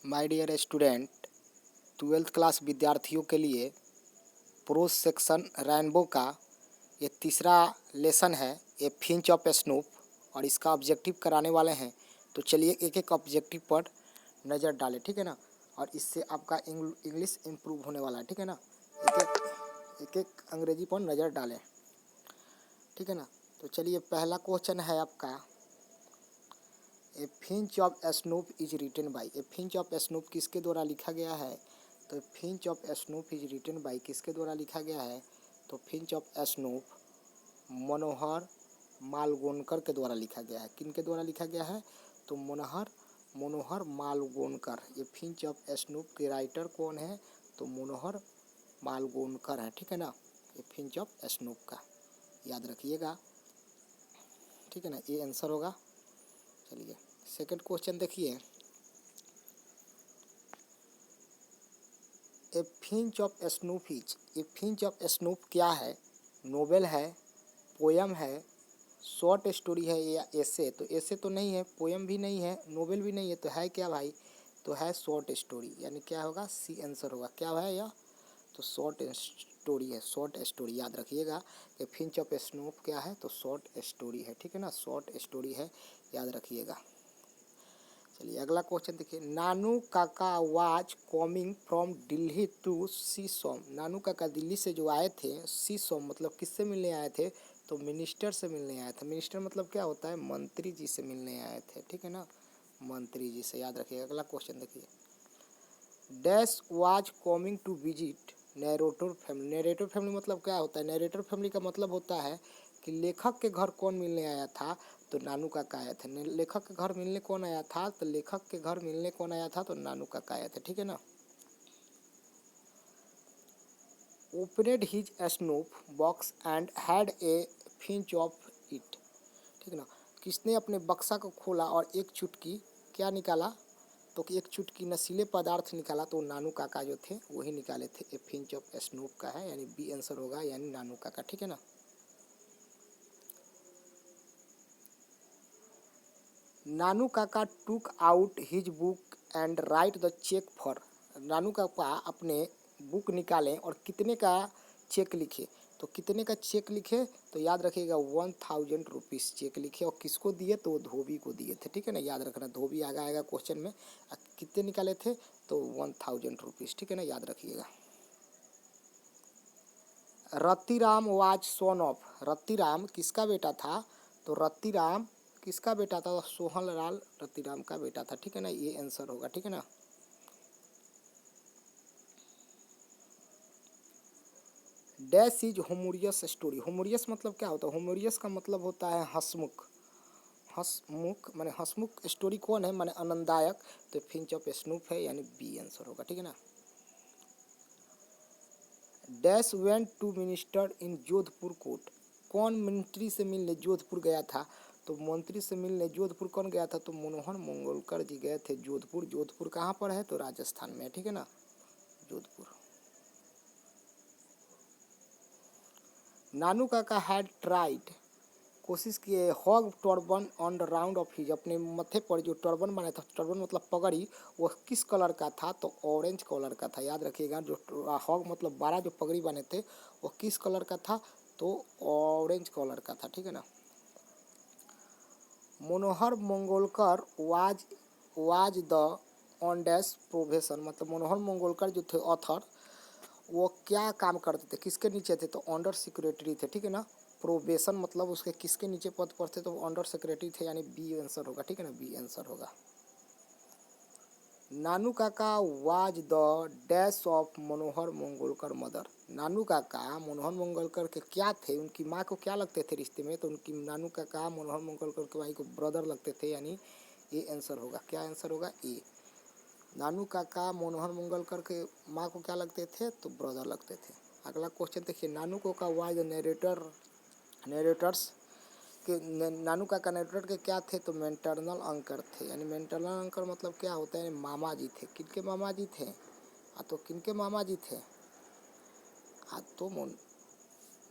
My dear student, 12th class विद्यार्थियों के लिए प्रोज सेक्शन रेनबो का ये तीसरा लेसन है। ये फिंच ऑफ स्नूप और इसका ऑब्जेक्टिव कराने वाले हैं। तो चलिए एक एक ऑब्जेक्टिव पर नज़र डालें, ठीक है ना। और इससे आपका इंग्लिश इम्प्रूव होने वाला है, ठीक है ना। एक एक अंग्रेजी पर नज़र डालें, ठीक है ना। तो चलिए पहला क्वेश्चन है आपका, a pinch of snuff is written by. A pinch of snuff किसके द्वारा लिखा गया है? तो pinch of snuff is written by किसके द्वारा लिखा गया है? तो pinch of snuff Manohar Malgonkar के द्वारा लिखा गया है। किन के द्वारा लिखा गया है? तो मनोहर मालगोनकर। ये फिंच ऑफ स्नूप के राइटर कौन है? तो मनोहर मालगोनकर है, ठीक है ना। ये फिंच ऑफ स्नूप का याद रखिएगा, ठीक है ना। ये आंसर होगा। चलिए सेकंड क्वेश्चन देखिए, a pinch of snuff is. A pinch of snuff क्या है? नोवेल है, पोयम है, शॉर्ट स्टोरी है या एसे? तो एसे तो नहीं है, पोयम भी नहीं है, नोवेल भी नहीं है, तो है क्या भाई? तो है शॉर्ट स्टोरी, यानी क्या होगा? सी आंसर होगा। क्या है यह? तो शॉर्ट स्टोरी है, शॉर्ट स्टोरी याद रखिएगा कि फिंच ऑफ स्नूप क्या है? तो शॉर्ट स्टोरी है, ठीक है ना। शॉर्ट स्टोरी है, याद रखिएगा। चलिए अगला क्वेश्चन देखिए, Nanu Kaka was coming from Delhi to see some. Nanu Kaka Delhi से जो आए थे, सी सोम मतलब किससे मिलने आए थे? तो मिनिस्टर से मिलने आए थे। मिनिस्टर मतलब क्या होता है? मंत्री जी से मिलने आए थे, ठीक है ना। मंत्री जी से, याद रखिए। अगला क्वेश्चन देखिए, dash was coming to visit narrator family. Narrator family मतलब क्या होता है? नैरेटर फैमिली का मतलब होता है कि लेखक के घर कौन मिलने आया था? तो नानू काका आए थे। लेखक के घर मिलने कौन आया था? तो लेखक के घर मिलने कौन आया था? तो नानू काका आए थे, ठीक है ना। Opened his snuff box and had a pinch of it, ठीक है ना। किसने अपने बक्सा को खोला और एक चुटकी क्या निकाला? तो एक चुटकी नशीले पदार्थ निकाला। तो नानू काका जो थे वही निकाले थे। ए फिंच ऑफ स्नूप का है, यानी बी आंसर होगा, यानी नानू काका, ठीक है ना। Nanu Kaka took out his book and write the cheque for. Nanu Kaka अपने बुक निकालें और कितने का चेक लिखे? तो कितने का चेक लिखे? तो याद रखिएगा 1000 रुपीज़ चेक लिखे। और किसको दिए? तो धोबी को दिए थे, ठीक है ना। याद रखना, धोबी आएगा क्वेश्चन में। कितने निकाले थे? तो 1000 रुपीज़, ठीक है ना, याद रखिएगा। Ratiram was son of. Ratiram किसका बेटा था? तो रतिराम किसका बेटा था? सोहन लाल रतिराम का बेटा था, ठीक है ना। ये आंसर होगा, ठीक है ना। Dash is humorous story. Humorous मतलब क्या होता है? होमोरियस का मतलब होता है हंसमुख। हंसमुख माने हंसमुख स्टोरी कौन है? माने आनंददायक। तो फिंच ऑफ स्नूप है, यानी बी आंसर होगा, ठीक है ना। Dash went to minister in Jodhpur court. कौन मंत्री से मिलने जोधपुर गया था? तो मंत्री से मिलने जोधपुर कौन गया था? तो मनोहर मंगोलकर जी गए थे जोधपुर। जोधपुर कहाँ पर है? तो राजस्थान में है, ठीक है ना, जोधपुर। नानू काका हैड ट्राइड, कोशिश किए, hog turban on the round of his. अपने मत्थे पर जो टर्बन बना था, टर्बन मतलब पगड़ी, वो किस कलर का था? तो ऑरेंज कलर का था। याद रखिएगा, जो हॉग मतलब 12 जो पगड़ी बने थे वो किस कलर का था? तो ऑरेंज कलर का था, ठीक है ना। Manohar Mangolkar was the on dash profession. मतलब मनोहर मंगोलकर जो थे ऑथर, वो क्या काम करते थे? किसके नीचे थे? तो अंडर सेक्रेटरी थे, ठीक है ना। प्रोबेशन मतलब उसके किसके नीचे पद पर थे? तो अंडर सेक्रेटरी थे, यानी बी आंसर होगा, ठीक है ना, बी आंसर होगा। Nanu Kaka was the dash of Manohar Mangolkar mother. Nanu Kaka Manohar मंगोलकर के क्या थे? उनकी माँ को क्या लगते थे रिश्ते में? तो उनकी नानू काका मनोहर मंगोलकर के भाई को ब्रदर लगते थे, यानी ये आंसर होगा। क्या आंसर होगा? ए। नानू काका मनोहर मंगोलकर के माँ को क्या लगते थे? तो ब्रदर लगते थे। अगला क्वेश्चन देखिए, नानू काका वाज नरेटर्स के नानू काका नरेटर के क्या थे? तो मेंटरनल अंकर थे, यानी मेंटरनल अंकर मतलब क्या होता है? मामा जी थे। किनके मामा जी थे? तो किनके मामा जी थे? तो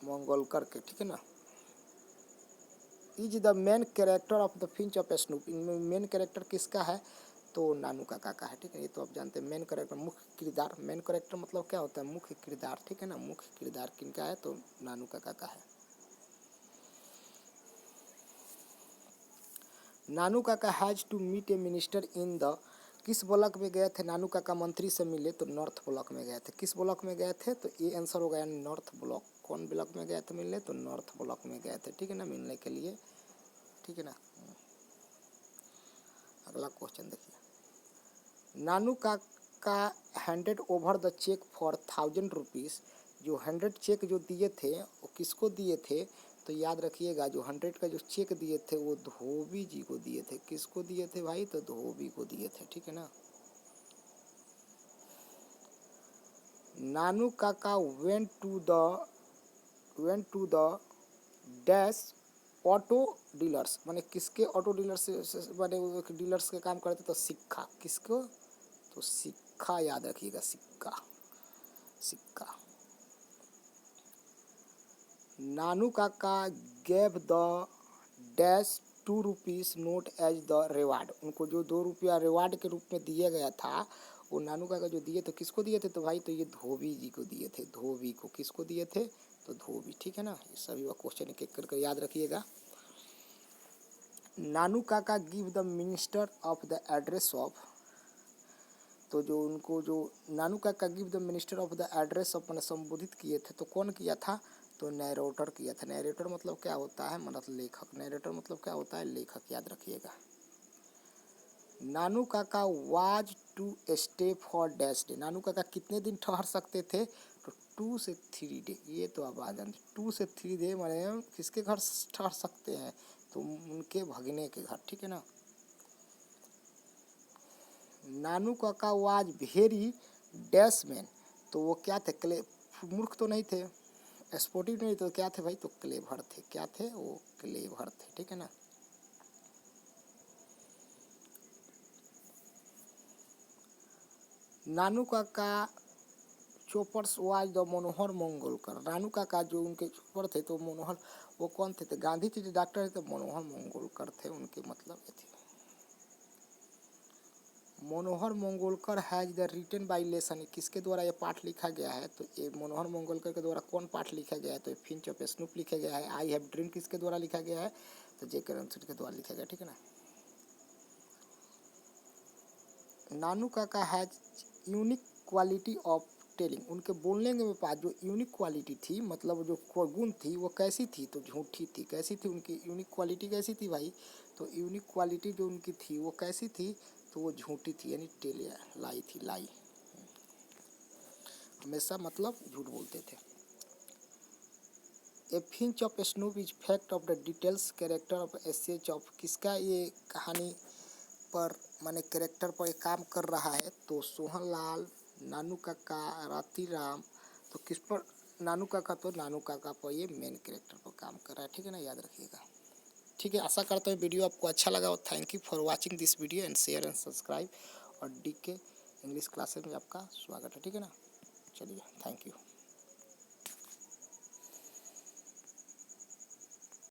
मंगोलकर के, ठीक है ना। Is the main character of the Finch of snoop. इनमें मेन कैरेक्टर किसका है? तो नानू का काका है, ठीक है। ये तो आप जानते हैं। मेन कैरेक्टर मुख्य किरदार, मेन कैरेक्टर मतलब क्या होता है, मुख्य किरदार, ठीक है ना। मुख्य किरदार किनका है, तो नानू का काका है। Nanu Kaka has to meet a minister in the, किस ब्लॉक में गए थे नानू काका मंत्री से मिले, तो नॉर्थ ब्लॉक में गए थे। किस ब्लॉक में गए थे, तो ये आंसर हो गया नॉर्थ ब्लॉक। कौन ब्लॉक में गए थे मिलने, तो नॉर्थ ब्लॉक में गए थे, ठीक है ना, मिलने के लिए, ठीक है ना। अगला क्वेश्चन देखिए। Nanu Kaka handed over the cheque for 1000 rupees, जो 100 चेक जो दिए थे वो किसको दिए थे, तो याद रखिएगा जो 100 का जो चेक दिए थे वो धोबी जी को दिए थे। किसको दिए थे भाई, तो धोबी को दिए थे, ठीक है ना। Nanu Kaka went to the dash auto dealers, माने किसके ऑटो डीलर्स माने डीलर्स के काम करते, तो सिक्का, किसको, तो सिक्का, याद रखिएगा, सिक्का, सिक्का। Nanu Kaka gave the dash 2 rupees note as the reward, उनको जो 2 रुपया रिवार्ड के रूप में दिया गया था, वो नानू काका जो दिए तो किसको दिए थे, तो भाई तो ये धोबी जी को दिए थे। धोबी को किसको दिए थे, तो धोबी, ठीक है ना। ये सभी वो क्वेश्चन एक एक करके याद रखिएगा। नानू काका give the minister of the address of, तो जो उनको जो नानू काका give the minister of the address of मैंने संबोधित किए थे, तो कौन किया था, तो नैरेटर किया था। नैरेटर मतलब क्या होता है, मतलब लेखक। नैरेटर मतलब क्या होता है, लेखक, याद रखिएगा। Nanu Kaka was to stay for dash day, Nanu Kaka कितने दिन ठहर सकते थे, तो 2 से 3 डे। ये तो आप आ जानते, 2 से 3 डे माने किसके घर ठहर सकते हैं, तो उनके भगने के घर, ठीक है ना। Nanu Kaka was very dash man, तो वो क्या थे, मूर्ख तो नहीं थे, स्पोर्टिव नहीं, तो क्या थे भाई, तो क्लेवर थे। क्या थे, वो क्लेवर थे, ठीक है ना। नानू काका चोपर्स वाज द मनोहर मंगोलकर, नानू काका जो उनके चोपर थे तो मनोहर, वो कौन थे, तो गांधी जी जो डॉक्टर थे तो मनोहर मंगोलकर थे, उनके मतलब ये थे। Manohar Mangolkar has the written by lesson, किसके द्वारा ये पाठ लिखा गया है, तो ये मनोहर मंगोलकर के द्वारा कौन पाठ लिखा गया है, तो फिंच ऑफ स्नूप लिखा गया है। आई हैव ड्रीम किसके द्वारा लिखा गया है, तो जे.के. रनशीट के द्वारा लिखा गया, ठीक है ना। Nanu Kaka has unique quality of telling, उनके बोलने के पास जो यूनिक क्वालिटी थी, मतलब जो गुण थी, वो कैसी थी, तो झूठी थी। कैसी थी उनकी यूनिक क्वालिटी, कैसी थी भाई, तो यूनिक क्वालिटी जो उनकी थी वो कैसी थी, तो वो झूठी थी, यानी टेलिया, लाई थी, लाई, हमेशा मतलब झूठ बोलते थे। A pinch of snuff is fact of the details character of S of, किसका ये कहानी पर माने कैरेक्टर पर काम कर रहा है, तो सोहनलाल, नानू काका, रातीराम, तो किस पर, नानू काका, तो नानू काका पर ये मेन कैरेक्टर पर काम कर रहा है, ठीक है ना, याद रखिएगा। ठीक है, आशा करता हूँ वीडियो आपको अच्छा लगा, और thank you for watching this video and share and subscribe, और DK इंग्लिश क्लासेस में आपका स्वागत है, ठीक है ना। चलिए, थैंक यू।